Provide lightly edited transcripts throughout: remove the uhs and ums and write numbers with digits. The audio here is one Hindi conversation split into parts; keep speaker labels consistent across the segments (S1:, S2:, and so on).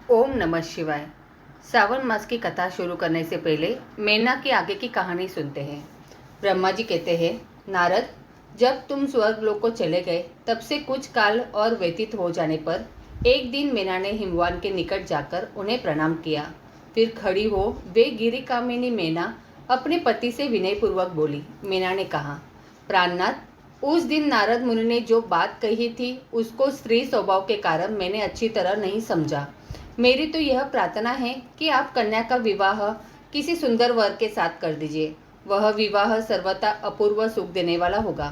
S1: ओम नमः शिवाय। सावन मास की कथा शुरू करने से पहले मेना की आगे की कहानी सुनते हैं। ब्रह्मा जी कहते हैं, नारद, जब तुम स्वर्गलोक को चले गए तब से कुछ काल और व्यतीत हो जाने पर एक दिन मेना ने हिमवान के निकट जाकर उन्हें प्रणाम किया। फिर खड़ी हो वे गिरी कामिनी मेना अपने पति से विनयपूर्वक बोली। मेना ने कहा, प्राणनाथ, उस दिन नारद मुनि ने जो बात कही थी उसको स्त्री स्वभाव के कारण मैंने अच्छी तरह नहीं समझा। मेरी तो यह प्रार्थना है कि आप कन्या का विवाह किसी सुंदर वर के साथ कर दीजिए। वह विवाह सर्वथा अपूर्व सुख देने वाला होगा।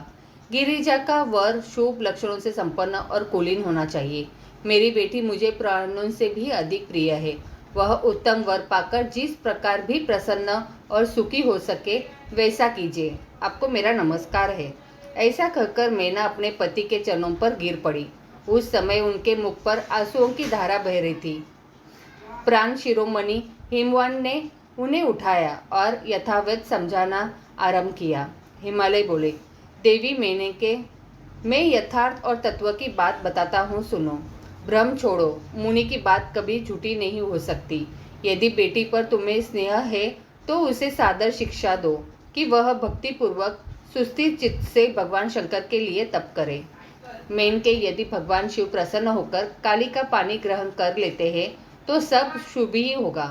S1: गिरिजा का वर शुभ लक्षणों से संपन्न और कुलीन होना चाहिए। मेरी बेटी मुझे प्राणों से भी अधिक प्रिय है। वह उत्तम वर पाकर जिस प्रकार भी प्रसन्न और सुखी हो सके वैसा कीजिए। आपको मेरा नमस्कार है। ऐसा कहकर मैना अपने पति के चरणों पर गिर पड़ी। उस समय उनके मुख पर आंसुओं की धारा बह रही थी। प्राण शिरोमणि हिमवान ने उन्हें उठाया और यथावत समझाना आरंभ किया। हिमालय बोले, देवी मैंने के मैं यथार्थ और तत्व की बात बताता हूँ, सुनो। भ्रम छोड़ो, मुनि की बात कभी झूठी नहीं हो सकती। यदि बेटी पर तुम्हें स्नेह है तो उसे सादर शिक्षा दो कि वह भक्तिपूर्वक सुस्थिर चित्त से भगवान शंकर के लिए तप करे। मेन के यदि भगवान शिव प्रसन्न होकर काली का पानी ग्रहण कर लेते हैं तो सब शुभ ही होगा।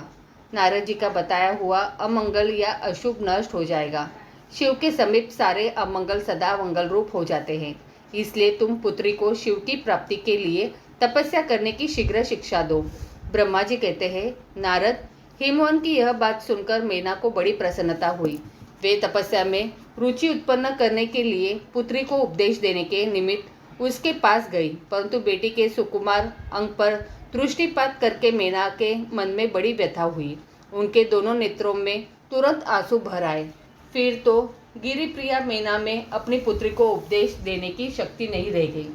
S1: नारद जी का बताया हुआ अमंगल या अशुभ नष्ट हो जाएगा। शिव के समीप सारे अमंगल सदा मंगल रूप हो जाते हैं। इसलिए तुम पुत्री को शिव की प्राप्ति के लिए तपस्या करने की शीघ्र शिक्षा दो। ब्रह्मा जी कहते हैं, नारद, हिमवन की यह बात सुनकर मेना को बड़ी प्रसन्नता हुई। वे तपस्या में रुचि उत्पन्न करने के लिए पुत्री को उपदेश देने के निमित्त उसके पास गई, परंतु बेटी के सुकुमार अंग पर दृष्टिपात करके मेना के मन में बड़ी व्यथा हुई। उनके दोनों नेत्रों में तुरंत आंसू भर आए। फिर तो गिरिप्रिया मेना में अपनी पुत्री को उपदेश देने की शक्ति नहीं रह गई।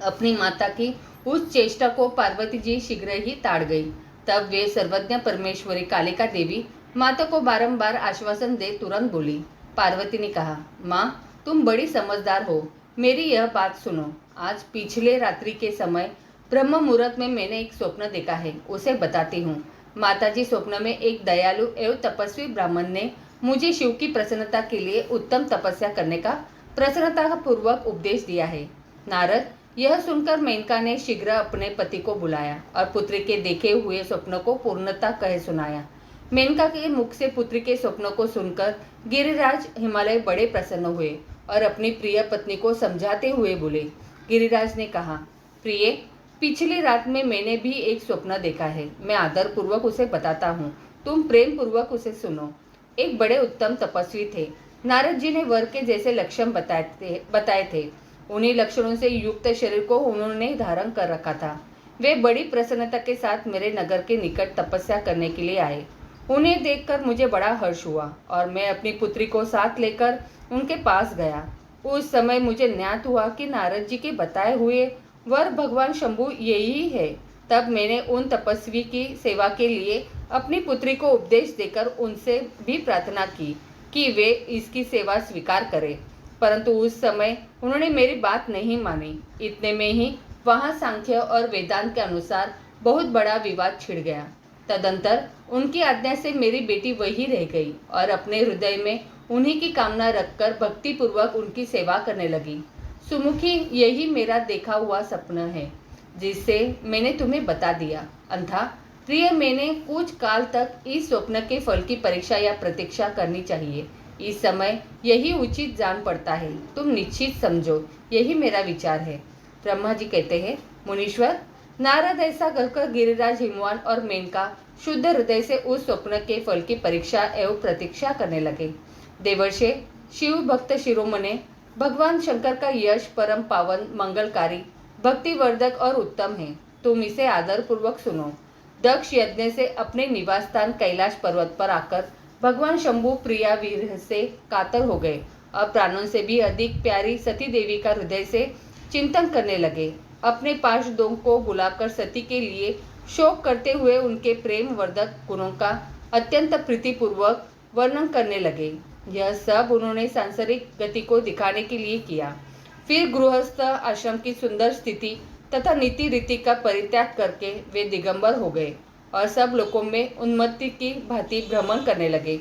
S1: अपनी माता की उस चेष्टा को पार्वती जी शीघ्र ही ताड़ गई। तब वे सर्वज्ञ परमेश्वरी कालिका देवी माता को बारंबार आश्वासन दे तुरंत बोली। पार्वती ने कहा, माँ, तुम बड़ी समझदार हो, मेरी यह बात सुनो। आज पिछले रात्रि के समय ब्रह्म मुहूर्त में मैंने एक स्वप्न देखा है, उसे बताती हूँ। माताजी स्वप्न में एक दयालु एवं तपस्वी ब्राह्मण ने मुझे शिव की प्रसन्नता के लिए उत्तम तपस्या करने का प्रसन्नता पूर्वक उपदेश दिया है। नारद, यह सुनकर मेनका ने शीघ्र अपने पति को बुलाया और पुत्री के देखे हुए स्वप्न को पूर्णता कह सुनाया। मेनका के मुख से पुत्री के स्वप्न को सुनकर गिरिराज हिमालय बड़े प्रसन्न हुए और अपनी प्रिय पत्नी को समझाते हुए बोले। गिरिराज ने कहा, प्रिय, पिछली रात में मैंने भी एक स्वप्न देखा है। मैं आदर पूर्वक उसे बताता हूँ, तुम प्रेम पूर्वक उसे सुनो। एक बड़े उत्तम तपस्वी थे। नारद जी ने वर के जैसे लक्षण बताए थे। उन्हीं लक्षणों से युक्त शरीर को उन्होंने धारण कर रखा था। वे बड़ी प्रसन्नता के साथ मेरे नगर के निकट तपस्या करने के लिए आए। उन्हें देखकर मुझे बड़ा हर्ष हुआ और मैं अपनी पुत्री को साथ लेकर उनके पास गया। उस समय मुझे ज्ञात हुआ कि नारद जी के बताए हुए वर भगवान शंभु यही है। तब मैंने उन तपस्वी की सेवा के लिए अपनी पुत्री को उपदेश देकर उनसे भी प्रार्थना की कि वे इसकी सेवा स्वीकार करें, परंतु उस समय उन्होंने मेरी बात नहीं मानी। इतने में ही वहाँ सांख्य और वेदांत के अनुसार बहुत बड़ा विवाद छिड़ गया। तदंतर उनकी आज्ञा से मेरी बेटी वही रह गई और अपने हृदय में उन्हीं की कामना रखकर भक्तिपूर्वक उनकी सेवा करने लगी। सुमुखी, यही मेरा देखा हुआ सपना है जिससे मैंने तुम्हें बता दिया। अंथा प्रिय, मैंने कुछ काल तक इस स्वप्न के फल की परीक्षा या प्रतीक्षा करनी चाहिए। इस समय यही उचित जान पड़ता है। तुम निश्चित समझो, यही मेरा विचार है। ब्रह्मा जी कहते हैं, मुनीश्वर, नारद ऐसा कहकर गिरिराज, हिमवान और मेनका शुद्ध हृदय से उस स्वप्न के फल की परीक्षा एवं प्रतीक्षा करने लगे। देवर्षे, शिव भक्त शिरोमणे, भगवान शंकर का यश परम पावन, मंगलकारी, भक्तिवर्धक और उत्तम है। तुम इसे आदर पूर्वक सुनो। दक्ष यज्ञ से अपने निवास स्थान कैलाश पर्वत पर आकर भगवान शंभु प्रिया वीर से कातर हो गए और प्राणों से भी अधिक प्यारी सती देवी का हृदय से चिंतन करने लगे। अपने पार्षदों को बुलाकर सती के लिए शोक करते हुए उनके प्रेम वर्धक गुणों का अत्यंत प्रीतिपूर्वक वर्णन करने लगे। यह सब उन्होंने सांसारिक गति को दिखाने के लिए किया। फिर गृहस्थ आश्रम की सुंदर स्थिति, तथा नीति रीति का परित्याग करके वे दिगंबर हो गए और सब लोकों में उन्मत्ति की भांति भ्रमण करने लगे।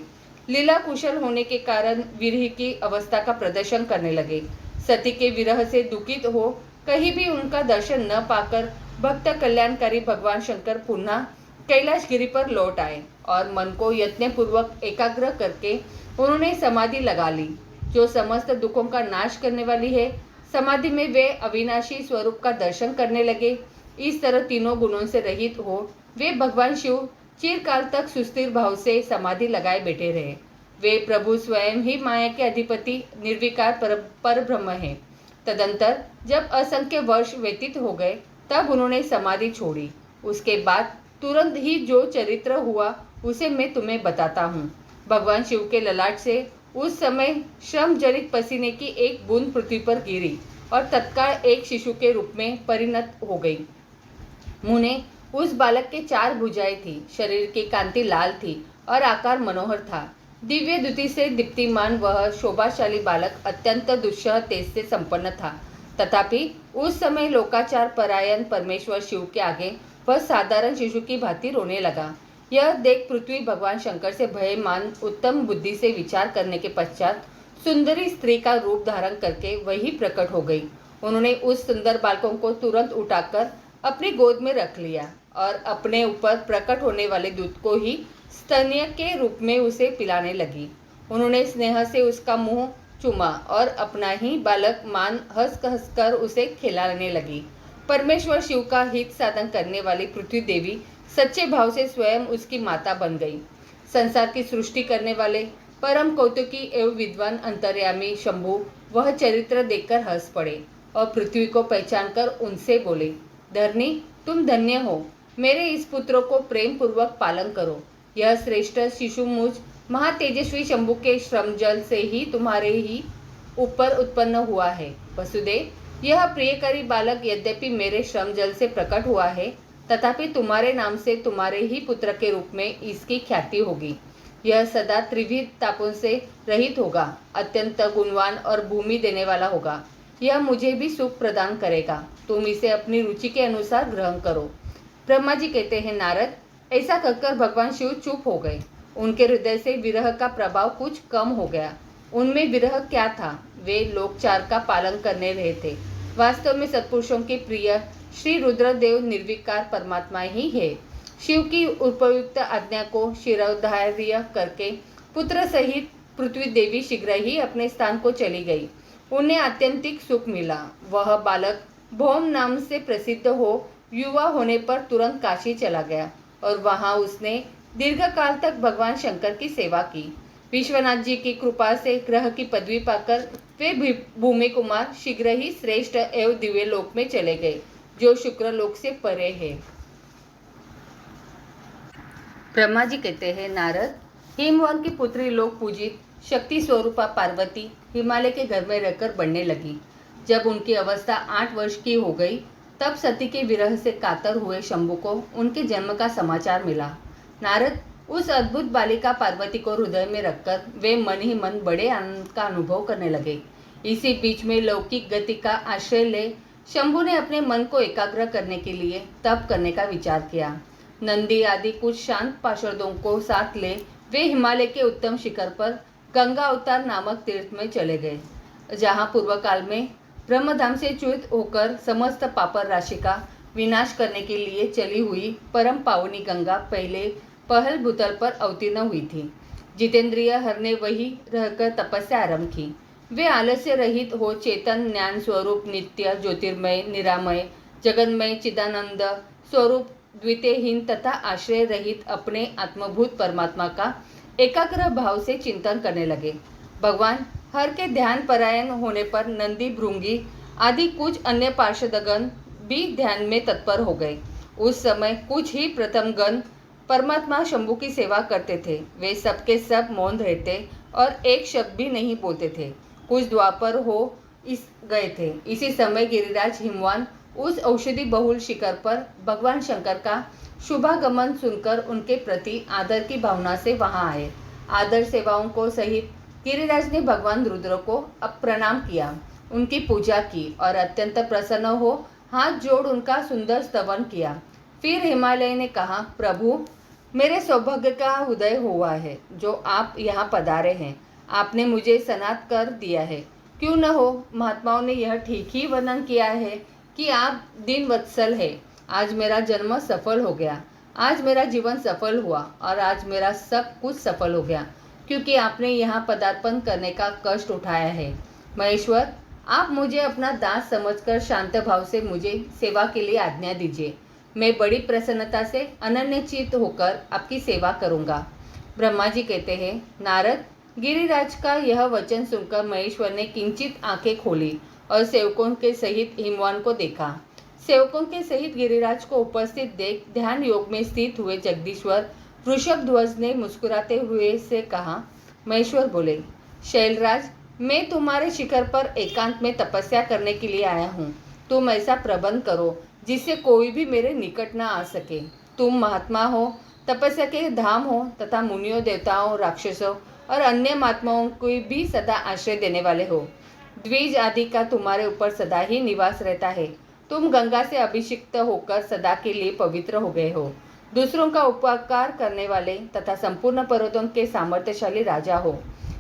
S1: लीला कुशल होने के कारण विरह की अवस्था का प्रदर्शन करने लगे। सती के विरह से दुखित हो कहीं भी उनका दर्शन न पाकर भक्त कल्याणकारी भगवान शंकर पुनः कैलाश गिरी पर लौट आए और मन को यत्न पूर्वक एकाग्र करके उन्होंने समाधि लगा ली, जो समस्त दुखों का नाश करने वाली है। समाधि में वे अविनाशी स्वरूप का दर्शन करने लगे। इस तरह तीनों गुणों से रहित हो वे भगवान शिव चिरकाल तक सुस्थिर भाव से समाधि लगाए बैठे रहे। वे प्रभु स्वयं ही माया के अधिपति निर्विकार पर ब्रह्म हैं। तदंतर जब असंख्य वर्ष व्यतीत हो गए तब उन्होंने समाधि छोड़ी। उसके बाद तुरंत ही जो चरित्र हुआ उसे मैं तुम्हें बताता हूँ। भगवान शिव के ललाट से उस समय श्रम जनित पसीने की एक बूंद पृथ्वी पर गिरी और तत्काल एक शिशु के रूप में परिणत हो गई। मुने उस बालक के 4 भुजाएं थी, शरीर की कांति लाल थी और आकार मनोहर था। दिव्य द्युति से दीप्तिमान वह शोभाशाली बालक अत्यंत दुस्सह तेज से संपन्न था। तथापि उस समय लोकाचार परायण परमेश्वर शिव के आगे वह साधारण शिशु की भांति रोने लगा। यह देख पृथ्वी भगवान शंकर से भयमान उत्तम बुद्धि से विचार करने के पश्चात सुंदरी स्त्री का रूप धारण करके वही प्रकट हो गई। उन्होंने उस सुंदर बालकों को तुरंत उठाकर अपनी गोद में रख लिया और अपने ऊपर प्रकट होने वाले दूध को ही स्तन्य के रूप में उसे पिलाने लगी। उन्होंने स्नेह से उसका मुंह चूमा और अपना ही बालक मान हंस हंसकर उसे खिलाने लगी। परमेश्वर शिव का हित साधन करने वाली पृथ्वी देवी सच्चे भाव से स्वयं उसकी माता बन गई। संसार की सृष्टि करने वाले परम कौतुकी एवं विद्वान अंतर्यामी शंभु वह चरित्र देखकर हंस पड़े और पृथ्वी को पहचानकर उनसे बोले, धरनी तुम धन्य हो, मेरे इस पुत्र को प्रेम पूर्वक पालन करो। यह श्रेष्ठ शिशु मुझ महातेजस्वी शंभु के श्रम जल से ही तुम्हारे ही ऊपर उत्पन्न हुआ है। वसुदेव, यह प्रियकारी बालक यद्यपि मेरे श्रम जल से प्रकट हुआ है, तथापि तुम्हारे नाम से तुम्हारे ही पुत्र के रूप में इसकी ख्याति होगी। यह सदा त्रिविध तापों से रहित होगा, अत्यंत गुणवान और भूमि देने वाला होगा। यह मुझे भी सुख प्रदान करेगा। तुम इसे अपनी रुचि के अनुसार ग्रहण करो। ब्रह्मा जी कहते हैं, नारद, ऐसा कहकर भगवान शिव चुप हो गए। उनके हृदय से विरह का प्रभाव कुछ कम हो गया। उनमें विरह क्या था? वे लोकचार का पालन करने रहे थे। वास्तव में सत्पुरुषों के प्रिय श्री रुद्रदेव निर्विकार परमात्मा ही है। शिव की उपयुक्त आज्ञा को शिरोधार्य करके पुत्र सहित पृथ्वी देवी शीघ्र ही अपने स्थान को चली गई। उन्हें आत्यंतिक सुख मिला। वह बालक भौम नाम से प्रसिद्ध हो युवा होने पर तुरंत काशी चला गया और वहां उसने दीर्घकाल तक भगवान शंकर की सेवा की। विश्वनाथ जी की कृपा से ग्रह की पदवी पाकर वे भूमि कुमार शीघ्र ही श्रेष्ठ एवं दिव्य लोक में चले गए, जो शुक्र लोक से परे है। ब्रह्मा जी कहते हैं, नारद, हिमवान की पुत्री लोक पूजित शक्ति स्वरूपा पार्वती हिमालय के घर में रहकर बढ़ने लगी। जब उनकी अवस्था 8 वर्ष की हो गई तब सती के विरह से कातर हुए शंभु को उनके जन्म का समाचार मिला। नारद, उस अद्भुत बालिका पार्वती को हृदय में रखकर वे मन ही मन बड़े आनंद का अनुभव करने लगे। इसी बीच में लौकिक गति का आश्रय ले शंभु ने अपने मन को एकाग्र करने के लिए तप करने का विचार किया। नंदी आदि कुछ शांत पार्षदों को साथ ले वे हिमालय के उत्तम शिखर पर गंगा अवतार नामक तीर्थ में चले गए, जहाँ पूर्व काल में ब्रह्मधाम से च्युत होकर समस्त पापर राशि का विनाश करने के लिए चली हुई परम पावनी गंगा पहले पहल भूतल पर अवतीर्ण हुई थी। जितेंद्रिय हर ने वही रहकर तपस्या आरंभ की। वे आलस्य रहित हो चेतन ज्ञान स्वरूप नित्य ज्योतिर्मय निरामय जगन्मय चिदानंद स्वरूप द्वितीयहीन तथा आश्रय रहित अपने आत्मभूत परमात्मा का एकाग्र भाव से चिंतन करने लगे। भगवान हर के ध्यान परायण होने पर नंदी भृंगी आदि कुछ अन्य पार्षदगण भी ध्यान में तत्पर हो गए। उस समय कुछ ही प्रथम गण परमात्मा शंभु की सेवा करते थे। वे सबके सब मौन रहते और एक शब्द भी नहीं बोलते थे। कुछ द्वापर हो गए थे। इसी समय गिरिराज हिमवान उस औषधि बहुल शिखर पर भगवान शंकर का शुभागमन सुनकर उनके प्रति आदर की भावना से वहां आए। आदर सेवाओं को सहित गिरिराज ने भगवान रुद्र को प्रणाम किया, उनकी पूजा की और अत्यंत प्रसन्न हो हाथ जोड़ उनका सुंदर स्तवन किया। फिर हिमालय ने कहा, प्रभु, मेरे सौभाग्य का उदय हुआ है जो आप यहाँ पधारे हैं। आपने मुझे सनात कर दिया है। क्यों न हो, महात्माओं ने यह ठीक ही वर्णन किया है कि आप दीन वत्सल है। आज मेरा जन्म सफल हो गया, आज मेरा जीवन सफल हुआ और आज मेरा सब कुछ सफल हो गया, क्योंकि आपने यहाँ पदार्पण करने का कष्ट उठाया है। महेश्वर, आप मुझे अपना दास समझकर शांत भाव से मुझे सेवा के लिए आज्ञा दीजिए। मैं बड़ी प्रसन्नता से अनन्यचित होकर आपकी सेवा करूंगा। ब्रह्मा जी कहते हैं, नारद, गिरिराज का यह वचन सुनकर महेश्वर ने किंचित आंखें खोली और सेवकों के सहित हिमवान को देखा। सेवकों के सहित गिरिराज को उपस्थित देख ध्यान योग में स्थित हुए जगदीश्वर वृषभ ध्वज ने मुस्कुराते हुए से कहा। महेश्वर बोले, शैलराज, मैं तुम्हारे शिखर पर एकांत में तपस्या करने के लिए आया हूँ। तुम ऐसा प्रबंध करो जिससे कोई भी मेरे निकट न आ सके। तुम महात्मा हो, तपस्या के धाम हो तथा मुनियों, देवताओं, राक्षसों और अन्य महात्माओं को भी सदा आश्रय देने वाले हो। द्विज आदि का तुम्हारे ऊपर सदा ही निवास रहता है। तुम गंगा से अभिषिक्त होकर सदा के लिए पवित्र हो गए हो। दूसरों का उपकार करने वाले तथा संपूर्ण पर्वतों के सामर्थ्यशाली राजा हो।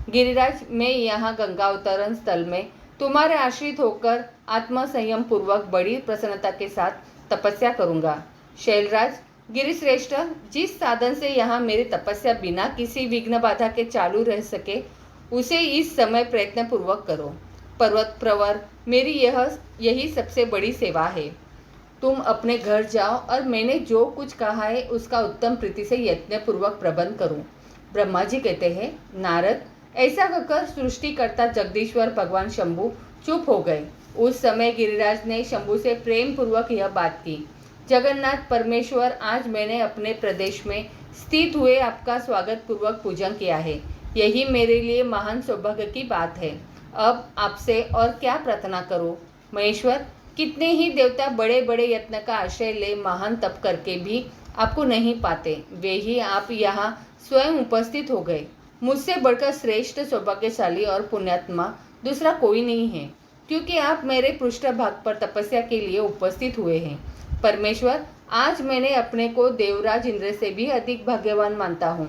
S1: गिरिराज, मैं यहाँ गंगा अवतरण स्थल में तुम्हारे आश्रित होकर आत्मसंयम पूर्वक बड़ी प्रसन्नता के साथ तपस्या करूंगा। शैलराज, गिरिश्रेष्ठ, जिस साधन से यहाँ मेरी तपस्या बिना किसी विघ्न बाधा के चालू रह सके, उसे इस समय प्रयत्न पूर्वक करो। पर्वत प्रवर, मेरी यही सबसे बड़ी सेवा है। तुम अपने घर जाओ और मैंने जो कुछ कहा है उसका उत्तम प्रीति से यत्न पूर्वक प्रबंध करूं। ब्रह्मा जी कहते हैं, नारद, ऐसा कहकर सृष्टिकर्ता जगदीश्वर भगवान शंभु चुप हो गए। उस समय गिरिराज ने शंभु से प्रेम पूर्वक यह बात की। जगन्नाथ परमेश्वर, आज मैंने अपने प्रदेश में स्थित हुए आपका स्वागत पूर्वक पूजन किया है। यही मेरे लिए महान सौभाग्य की बात है। अब आपसे और क्या प्रार्थना करूं? महेश्वर, कितने ही देवता बड़े बड़े यत्न का आश्रय ले महान तप करके भी आपको नहीं पाते। वे ही आप यहाँ स्वयं उपस्थित हो गए। मुझसे बढ़कर श्रेष्ठ, सौभाग्यशाली और पुण्यात्मा दूसरा कोई नहीं है, क्योंकि आप मेरे पृष्ठभाग पर तपस्या के लिए उपस्थित हुए हैं। परमेश्वर, आज मैंने अपने को देवराज इंद्र से भी अधिक भाग्यवान मानता हूँ,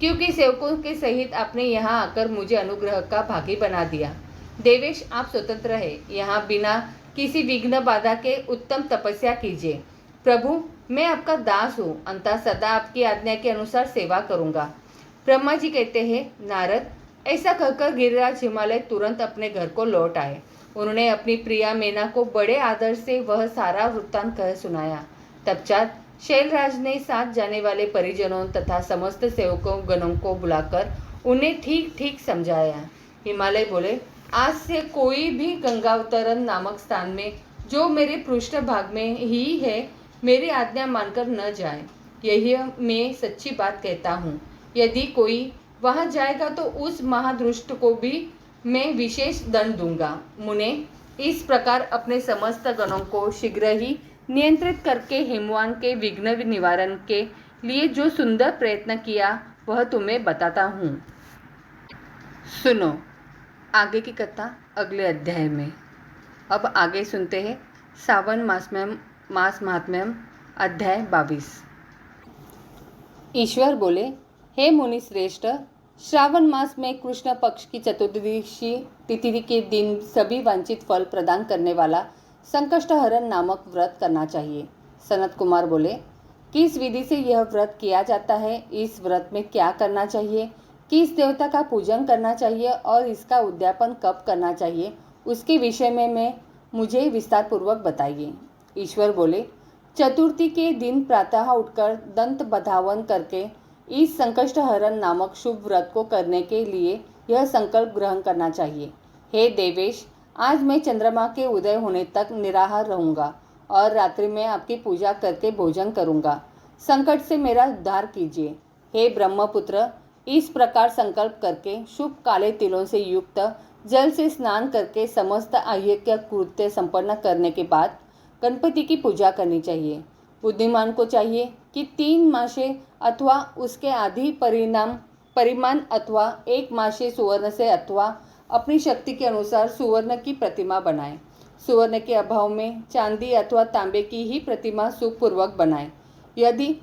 S1: क्योंकि सेवकों के सहित आपने यहाँ आकर मुझे अनुग्रह का भागी बना दिया। देवेश, आप स्वतंत्र है, यहाँ बिना किसी विघ्न बाधा के उत्तम तपस्या कीजिए। प्रभु, मैं आपका दास हूँ, अंततः सदा आपकी आज्ञा के अनुसार सेवा करूँगा। ब्रह्मा जी कहते हैं, नारद, ऐसा कहकर गिरिराज हिमालय तुरंत अपने घर को लौट आए। उन्होंने अपनी प्रिया मेना को बड़े आदर से वह सारा वृत्तांत कह सुनाया। तत्पश्चात शैलराज ने साथ जाने वाले परिजनों तथा समस्त सेवकों गणों को बुलाकर उन्हें ठीक ठीक समझाया। हिमालय बोले, आज से कोई भी गंगावतरण नामक स्थान में, जो मेरे पृष्ठ भाग में ही है, मेरी आज्ञा मानकर न जाए। यही मैं सच्ची बात कहता हूँ। यदि कोई वहां जाएगा तो उस महादुष्ट को भी मैं विशेष दंड दूंगा। मुने इस प्रकार अपने समस्त गणों को शीघ्र ही नियंत्रित करके हिमवान के विघ्न निवारण के लिए जो सुंदर प्रयत्न किया वह तुम्हें बताता हूँ। सुनो आगे की कथा अगले अध्याय में। अब आगे सुनते हैं सावन मास महात्म्यम अध्याय 22। ईश्वर बोले, हे मुनि श्रेष्ठ, श्रावण मास में कृष्ण पक्ष की चतुर्दशी तिथि के दिन सभी वांछित फल प्रदान करने वाला संकष्टहरण नामक व्रत करना चाहिए। सनत कुमार बोले, किस विधि से यह व्रत किया जाता है, इस व्रत में क्या करना चाहिए, किस देवता का पूजन करना चाहिए और इसका उद्यापन कब करना चाहिए, उसके विषय में मुझे विस्तार पूर्वक बताइए। ईश्वर बोले, चतुर्थी के दिन प्रातः उठकर दंत बधावन करके इस संकष्टहरण नामक शुभ व्रत को करने के लिए यह संकल्प ग्रहण करना चाहिए। हे देवेश, आज मैं चंद्रमा के उदय होने तक निराहार रहूंगा और रात्रि में आपकी पूजा करके भोजन करूंगा। संकट से मेरा उद्धार कीजिए। हे ब्रह्मपुत्र, इस प्रकार संकल्प करके शुभ काले तिलों से युक्त जल से स्नान करके समस्त आह्निक कृत्य संपन्न करने के बाद गणपति की पूजा करनी चाहिए। बुद्धिमान को चाहिए कि 3 मासे अथवा उसके आधी परिमाण अथवा 1 मासे सुवर्ण से अथवा अपनी शक्ति के अनुसार सुवर्ण की प्रतिमा बनाए। सुवर्ण के अभाव में चांदी अथवा तांबे की ही प्रतिमा सुखपूर्वक बनाए। यदि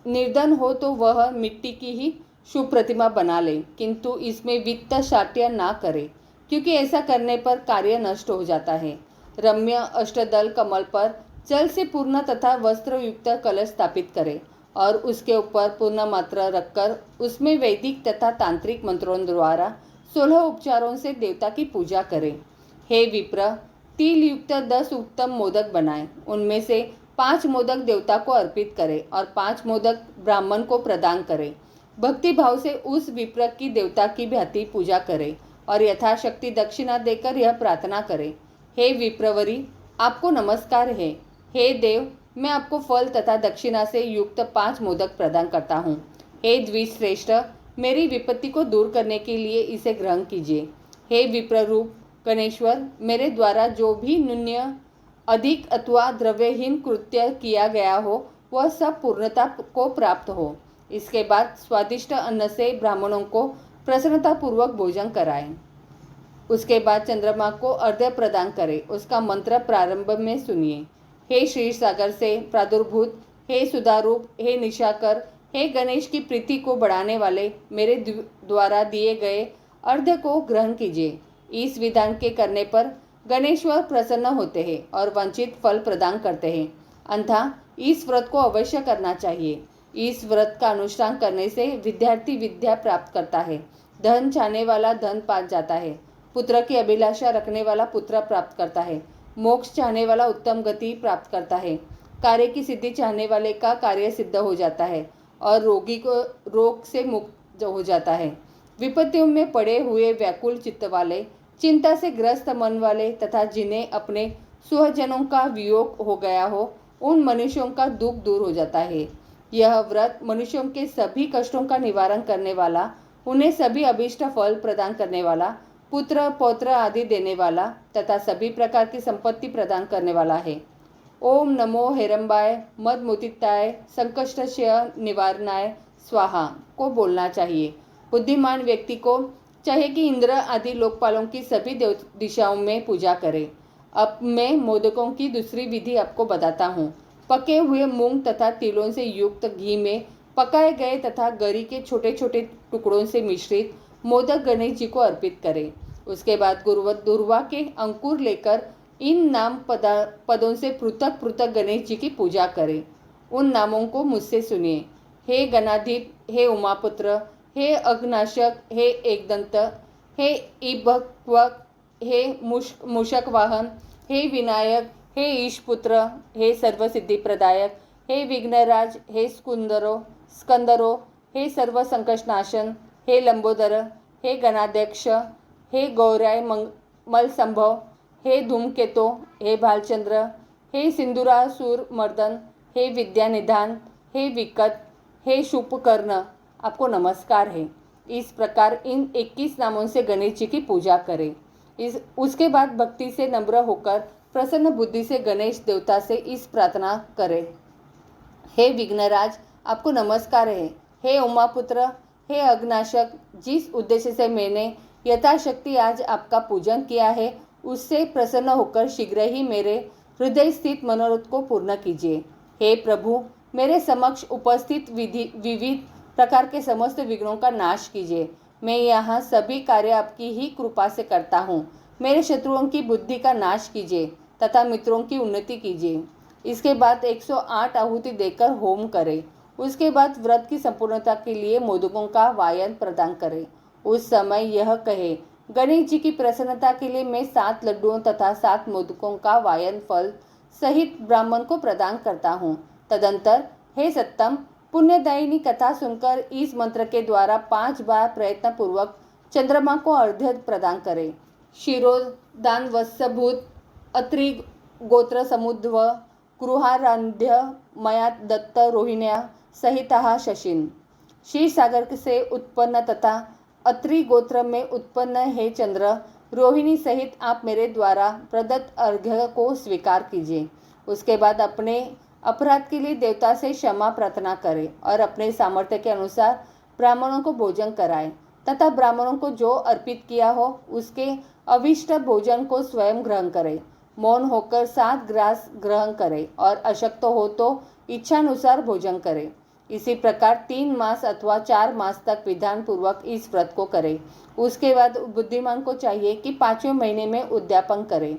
S1: निर्धन हो तो वह मिट्टी की ही शुभ प्रतिमा बना ले, किंतु इसमें वित्त शाट्य ना करे, क्योंकि ऐसा करने पर कार्य नष्ट हो जाता है। रम्य अष्टदल कमल पर जल से पूर्ण तथा वस्त्र युक्त कलश स्थापित करें और उसके ऊपर पूर्ण मात्रा रखकर उसमें वैदिक तथा तांत्रिक मंत्रों द्वारा 16 उपचारों से देवता की पूजा करें। हे विप्र, तिल युक्त 10 उत्तम मोदक बनाएं। उनमें से 5 मोदक देवता को अर्पित करें और 5 मोदक ब्राह्मण को प्रदान करें। भक्ति भाव से उस विप्र की देवता की भांति पूजा करें और यथाशक्ति दक्षिणा देकर यह प्रार्थना करें, हे विप्रवरी, आपको नमस्कार है। हे देव, मैं आपको फल तथा दक्षिणा से युक्त 5 मोदक प्रदान करता हूँ। हे द्विश्रेष्ठ, मेरी विपत्ति को दूर करने के लिए इसे ग्रहण कीजिए। हे विप्ररूप गणेश्वर, मेरे द्वारा जो भी न्यून अधिक अथवा द्रव्यहीन कृत्य किया गया हो वह सब पूर्णता को प्राप्त हो। इसके बाद स्वादिष्ट अन्न से ब्राह्मणों को प्रसन्नतापूर्वक भोजन कराएं। उसके बाद चंद्रमा को अर्घ्य प्रदान करें। उसका मंत्र प्रारंभ में सुनिए। हे श्री सागर से प्रादुर्भूत, हे सुधारूप, हे निशाकर, हे गणेश की प्रीति को बढ़ाने वाले, मेरे द्वारा दिए गए अर्घ्य को ग्रहण कीजिए। इस विधान के करने पर गणेश्वर प्रसन्न होते हैं और वंचित फल प्रदान करते हैं। अन्यथा इस व्रत को अवश्य करना चाहिए। इस व्रत का अनुष्ठान करने से विद्यार्थी विद्या प्राप्त करता है, धन चाहने वाला धन पा जाता है, पुत्र की अभिलाषा रखने वाला पुत्र प्राप्त करता है, मोक्ष चाहने वाला उत्तम गति प्राप्त करता है, कार्य की सिद्धि चाहने वाले का कार्य सिद्ध हो जाता है और रोगी को रोग से मुक्त हो जाता है। विपत्तियों में पड़े हुए व्याकुल चित्त वाले, चिंता से ग्रस्त मन वाले तथा जिन्हें अपने स्वजनों का वियोग हो गया हो, उन मनुष्यों का दुख दूर हो जाता है। यह व्रत मनुष्यों के सभी कष्टों का निवारण करने वाला, उन्हें सभी अभीष्ट फल प्रदान करने वाला, पुत्र पौत्र आदि देने वाला तथा सभी प्रकार की संपत्ति प्रदान करने वाला है। ओम नमो हेरंबाय मदमुदिताय संकष्टस्य निवारणाय स्वाहा को बोलना चाहिए। बुद्धिमान व्यक्ति को चाहिए कि इंद्र आदि लोकपालों की सभी दिशाओं में पूजा करे। अब मैं मोदकों की दूसरी विधि आपको बताता हूँ। पके हुए मूंग तथा तिलों से युक्त घी में पकाए गए तथा गरी के छोटे छोटे टुकड़ों से मिश्रित मोदक गणेश जी को अर्पित करें। उसके बाद दुर्वा के अंकुर लेकर इन नाम पदों से पृथक पृथक गणेश जी की पूजा करें। उन नामों को मुझसे सुनिए। हे गणाधिप, हे उमापुत्र, हे अग्नाशक, हे एकदंत, हे इभक्वक, हे मूषक वाहन, हे विनायक, हे ईशपुत्र, हे सर्वसिद्धि प्रदायक, हे विघ्नराज, हे स्कंदरो, हे सर्व संकटनाशन, हे लंबोदर, हे गणाध्यक्ष, हे गौराय मलसंभव, हे धूमकेतो, हे भालचंद्र, हे सिंदूरासुर मर्दन, हे विद्यानिधान, हे विकट, हे शुभकर्ण, आपको नमस्कार है। इस प्रकार इन 21 नामों से गणेश जी की पूजा करें। उसके बाद भक्ति से नम्र होकर प्रसन्न बुद्धि से गणेश देवता से इस प्रार्थना करें। हे विघ्नराज, आपको नमस्कार है। हे उमापुत्र, हे अग्नाशक, जिस उद्देश्य से मैंने यथाशक्ति आज आपका पूजन किया है, उससे प्रसन्न होकर शीघ्र ही मेरे हृदय स्थित मनोरथ को पूर्ण कीजिए। हे प्रभु, मेरे समक्ष उपस्थित विविध प्रकार के समस्त विघ्नों का नाश कीजिए। मैं यहाँ सभी कार्य आपकी ही कृपा से करता हूँ। मेरे शत्रुओं की बुद्धि का नाश कीजिए तथा मित्रों की उन्नति कीजिए। इसके बाद 108 आहुति देकर होम करें। उसके बाद व्रत की संपूर्णता के लिए मोदकों का वायन प्रदान करें। उस समय यह कहे, गणेश जी की प्रसन्नता के लिए मैं 7 लड्डुओं तथा 7 मोदकों का वायन फल सहित ब्राह्मण को प्रदान करता हूँ। तदंतर हे सत्तम, पुण्यदायिनी कथा सुनकर इस मंत्र के द्वारा 5 बार प्रयत्न पूर्वक चंद्रमा को अर्घ्य प्रदान करें। शिरोदान वत्सभूत अत्रि गोत्र समुद्व गृहाराध्य मया दत्त रोहिण्या सहिता शशिन। क्षीर सागर से उत्पन्न तथा अत्रि गोत्र में उत्पन्न है चंद्र, रोहिणी सहित आप मेरे द्वारा प्रदत्त अर्घ्य को स्वीकार कीजिए। उसके बाद अपने अपराध के लिए देवता से क्षमा प्रार्थना करें और अपने सामर्थ्य के अनुसार ब्राह्मणों को भोजन कराएं तथा ब्राह्मणों को जो अर्पित किया हो उसके अविष्ट भोजन को स्वयं ग्रहण करें। मौन होकर 7 ग्रास ग्रहण करें और अशक्त हो तो इच्छानुसार भोजन करें। इसी प्रकार 3 मास अथवा 4 मास तक विधान पूर्वक इस व्रत को करें। उसके बाद बुद्धिमान को चाहिए कि 5वें महीने में उद्यापन करें।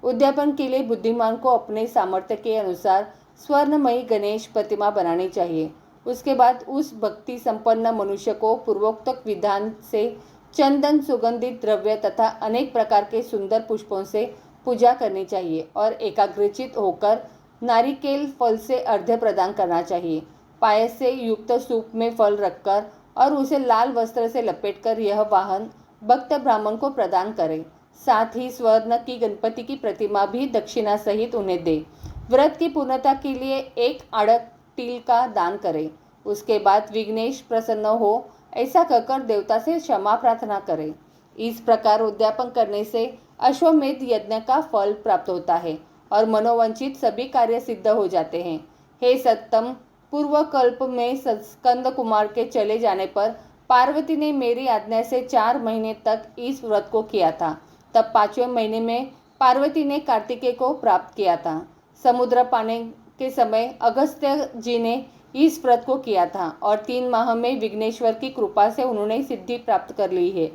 S1: उद्यापन के लिए बुद्धिमान को अपने सामर्थ्य के अनुसार स्वर्णमयी गणेश प्रतिमा बनानी चाहिए। उसके बाद उस भक्ति संपन्न मनुष्य को पूर्वोक्त विधान से चंदन, सुगंधित द्रव्य तथा अनेक प्रकार के सुंदर पुष्पों से पूजा करनी चाहिए और एकाग्रचित होकर नारिकेल फल से अर्घ्य प्रदान करना चाहिए। पायस से युक्त सूप में फल रखकर और उसे लाल वस्त्र से लपेटकर यह वाहन भक्त ब्राह्मण को प्रदान करें। साथ ही स्वर्ण की गणपति की प्रतिमा भी दक्षिणा सहित उन्हें दे। व्रत की पूर्णता के लिए 1 अड़क तिल का दान करें। उसके बाद विघ्नेश प्रसन्न हो ऐसा कहकर देवता से क्षमा प्रार्थना करें। इस प्रकार उद्यापन करने से अश्वमेध यज्ञ का फल प्राप्त होता है और मनोवांछित सभी कार्य सिद्ध हो जाते हैं। हे सत्तम, पूर्व कल्प में स्कंद कुमार के चले जाने पर पार्वती ने मेरी आज्ञा से 4 महीने तक इस व्रत को किया था। तब 5वें महीने में पार्वती ने कार्तिकेय को प्राप्त किया था। समुद्र पाने के समय अगस्त्य जी ने इस व्रत को किया था और 3 माह में विघ्नेश्वर की कृपा से उन्होंने सिद्धि प्राप्त कर ली है।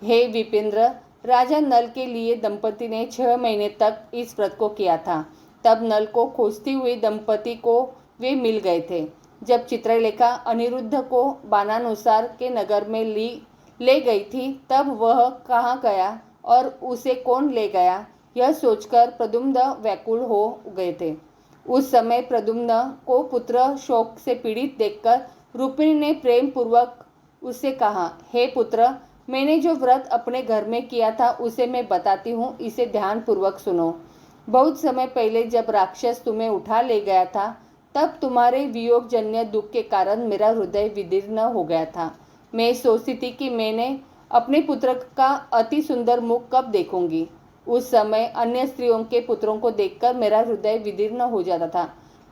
S1: हे विपेंद्र, राजा नल के लिए दंपति ने 6 महीने तक इस व्रत को किया था। तब नल को खोजती हुई दंपति को वे मिल गए थे। जब चित्रलेखा अनिरुद्ध को बाणानुसार के नगर में ले गई थी, तब वह कहाँ गया और उसे कौन ले गया, यह सोचकर प्रद्युम्न व्याकुल हो गए थे। उस समय प्रद्युम्न को पुत्र शोक से पीड़ित देखकर रुक्मिणी ने प्रेम पूर्वक उससे कहा, हे पुत्र, मैंने जो व्रत अपने घर में किया था उसे मैं बताती हूँ, इसे ध्यान पूर्वक सुनो। बहुत समय पहले जब राक्षस तुम्हें उठा ले गया था, तब तुम्हारे वियोगजन्य दुख के कारण मेरा हृदय विदीर्ण हो गया था। मैं सोचती थी कि मैंने अपने पुत्र का अति सुंदर मुख कब देखूंगी। उस समय अन्य स्त्रियों के पुत्रों को देखकर मेरा हृदय विदीर्ण हो जाता था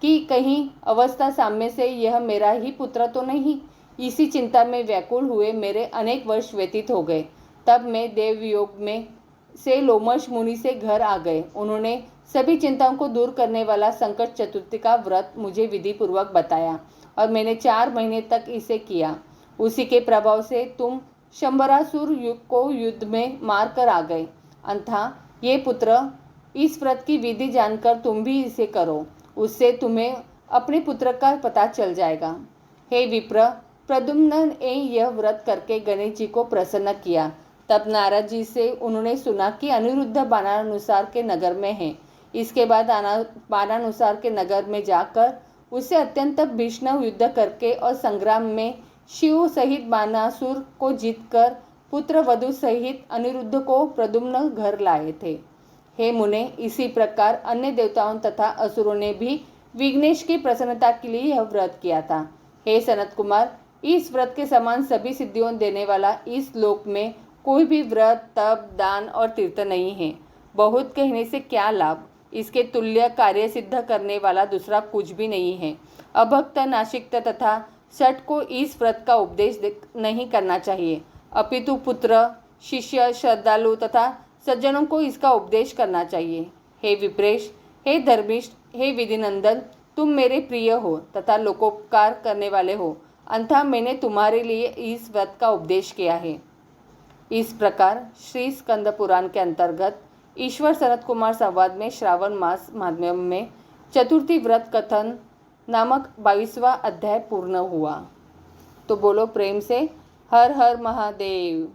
S1: कि कहीं अवस्था साम्य से यह मेरा ही पुत्र तो नहीं। इसी चिंता में व्याकुल हुए मेरे अनेक वर्ष व्यतीत हो गए। तब मैं देवयोग में से लोमश मुनि से घर आ गए। उन्होंने सभी चिंताओं को दूर करने वाला संकट चतुर्थी का व्रत मुझे विधि पूर्वक बताया और मैंने 4 महीने तक इसे किया। उसी के प्रभाव से तुम शंबरासुर को युद्ध में मार कर आ गए। अंथा ये पुत्र, इस व्रत की विधि जानकर तुम भी इसे करो, उससे तुम्हें अपने पुत्र का पता चल जाएगा। हे विप्र, प्रद्युम्न ने यह व्रत करके गणेश जी को प्रसन्न किया। तब नारद जी से उन्होंने सुना कि अनिरुद्ध बाणानुसार के नगर में है। इसके बाद बाणानुसार के नगर में जाकर उससे अत्यंत भीषण युद्ध करके और संग्राम में शिव सहित बाणासुर को जीतकर पुत्र वधु सहित अनिरुद्ध को प्रद्युम्न घर लाए थे। हे मुने, इसी प्रकार अन्य देवताओं तथा असुरों ने भी विघ्नेश की प्रसन्नता के लिए यह व्रत किया था। हे सनत कुमार, इस व्रत के समान सभी सिद्धियों देने वाला इस लोक में कोई भी व्रत, तप, दान और तीर्थ नहीं है। बहुत कहने से क्या लाभ, इसके तुल्य कार्य सिद्ध करने वाला दूसरा कुछ भी नहीं है। अभक्त, नासिक्त तथा सठ को इस व्रत का उपदेश नहीं करना चाहिए, अपितु पुत्र, शिष्य, श्रद्धालु तथा सज्जनों को इसका उपदेश करना चाहिए। हे विप्रेश, हे धर्मिष्ठ, हे विधिनंदन, तुम मेरे प्रिय हो तथा लोकोपकार करने वाले हो, अंततः मैंने तुम्हारे लिए इस व्रत का उपदेश किया है। इस प्रकार श्री स्कंद पुराण के अंतर्गत ईश्वर सनत कुमार संवाद में श्रावण मास माध्यम में चतुर्थी व्रत कथन नामक 22वां अध्याय पूर्ण हुआ। तो बोलो प्रेम से हर हर महादेव।